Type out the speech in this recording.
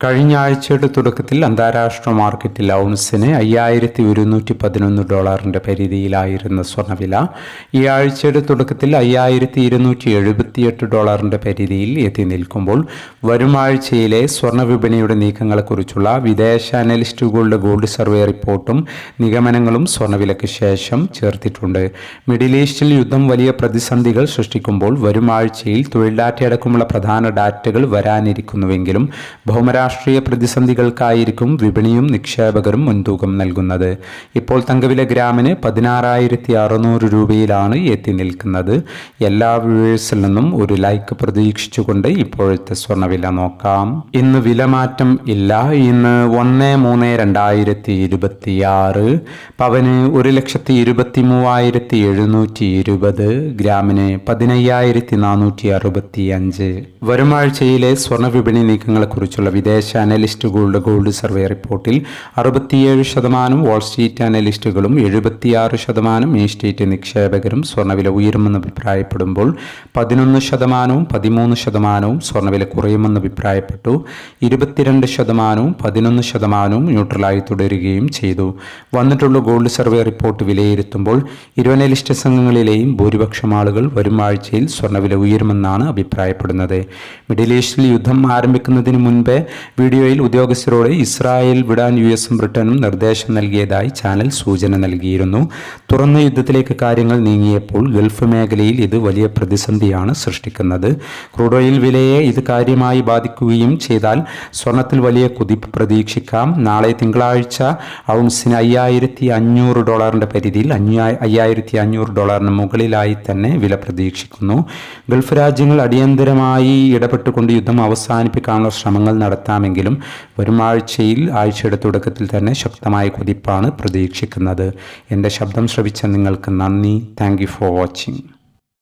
കഴിഞ്ഞ ആഴ്ചയുടെ തുടക്കത്തിൽ അന്താരാഷ്ട്ര മാർക്കറ്റിൽ ഔൺസിന് $5111 പരിധിയിലായിരുന്ന സ്വർണ്ണവില ഈ ആഴ്ചയുടെ തുടക്കത്തിൽ $5278 പരിധിയിൽ എത്തി നിൽക്കുമ്പോൾ വരും ആഴ്ചയിലെ സ്വർണ്ണ വിപണിയുടെ നീക്കങ്ങളെക്കുറിച്ചുള്ള വിദേശ അനലിസ്റ്റുകളുടെ ഗോൾഡ് സർവേ റിപ്പോർട്ടും നിഗമനങ്ങളും സ്വർണ്ണവിലയ്ക്ക് ശേഷം ചേർത്തിട്ടുണ്ട്. മിഡിൽ ഈസ്റ്റിൽ യുദ്ധം വലിയ പ്രതിസന്ധികൾ സൃഷ്ടിക്കുമ്പോൾ വരും ആഴ്ചയിൽ തൊഴിൽ ഡാറ്റയടക്കമുള്ള പ്രധാന ഡാറ്റകൾ വരാനിരിക്കുന്നുവെങ്കിലും ഭൗമരാഷ്ട്രീയ പ്രതിസന്ധികൾക്കായിരിക്കും വിപണിയും നിക്ഷേപകരും മുൻതൂക്കം നൽകുന്നത്. ഇപ്പോൾ തങ്കവില ഗ്രാമിന് 16,600 രൂപയിലാണ് എത്തി നിൽക്കുന്നത്. എല്ലാ വ്യൂവേഴ്സിൽ നിന്നും ഒരു ലൈക്ക് പ്രതീക്ഷിച്ചുകൊണ്ട് ഇപ്പോഴത്തെ സ്വർണ്ണവില നോക്കാം. ഇന്ന് വിലമാറ്റം ഇല്ല. ഇന്ന് 1/3/2026 പവന് 1,23,720, ഗ്രാമിന് 15,465. വരുമാഴ്ചയിലെ സ്വർണ്ണ വിപണി നീക്കങ്ങളെക്കുറിച്ചുള്ള വിദേശ അനലിസ്റ്റുകളുടെ ഗോൾഡ് സർവേ റിപ്പോർട്ടിൽ 67% വാൾസ്ട്രീറ്റ് അനലിസ്റ്റുകളും 76% മെയിൻ സ്ട്രീറ്റ് നിക്ഷേപകരും സ്വർണ്ണവില ഉയരുമെന്ന് അഭിപ്രായപ്പെടുമ്പോൾ 11%, 13% സ്വർണ്ണവില കുറയുമെന്ന് അഭിപ്രായപ്പെട്ടു. 22%, 11% ന്യൂട്രലായി തുടരുകയും ചെയ്തു. വന്നിട്ടുള്ള ഗോൾഡ് സർവേ റിപ്പോർട്ട് വിലയിരുത്തുമ്പോൾ 20 അനലിസ്റ്റ് സംഘങ്ങളിലെയും ഭൂരിപക്ഷം ആളുകൾ വരും ആഴ്ചയിൽ സ്വർണ്ണവില ഉയരുമെന്നാണ് അഭിപ്രായപ്പെടുന്നത്. മിഡിൽ ഈസ്റ്റിൽ യുദ്ധം ആരംഭിക്കുന്നതിന് മുൻപേ വീഡിയോയിൽ ഉദ്യോഗസ്ഥരോട് ഇസ്രായേൽ വിടാൻ US-ഉം ബ്രിട്ടനും നിർദ്ദേശം നൽകിയതായി ചാനൽ സൂചന നൽകിയിരുന്നു. തുറന്ന യുദ്ധത്തിലേക്ക് കാര്യങ്ങൾ നീങ്ങിയപ്പോൾ ഗൾഫ് മേഖലയിൽ ഇത് വലിയ പ്രതിസന്ധിയാണ് സൃഷ്ടിക്കുന്നത്. ക്രൂഡ് ഓയിൽ വിലയെ ഇത് കാര്യമായി ബാധിക്കുകയും ചെയ്താൽ സ്വർണത്തിൽ വലിയ കുതിപ്പ് പ്രതീക്ഷിക്കാം. നാളെ തിങ്കളാഴ്ച ഔൺസിന് $5,500 പരിധിയിൽ $5,500 മുകളിലായി തന്നെ വില പ്രതീക്ഷിക്കുന്നു. ഗൾഫ് രാജ്യങ്ങൾ അടിയന്തരമായി ഇടപെട്ടുകൊണ്ട് യുദ്ധം അവസാനിപ്പിക്കാനുള്ള ശ്രമങ്ങൾ നടത്താമെങ്കിലും വരും ആഴ്ചയുടെ തുടക്കത്തിൽ തന്നെ ശക്തമായ കുതിപ്പാണ് പ്രതീക്ഷിക്കുന്നത്. എൻ്റെ ശബ്ദം ശ്രവിച്ച നിങ്ങൾക്ക് നന്ദി. Thank you for watching.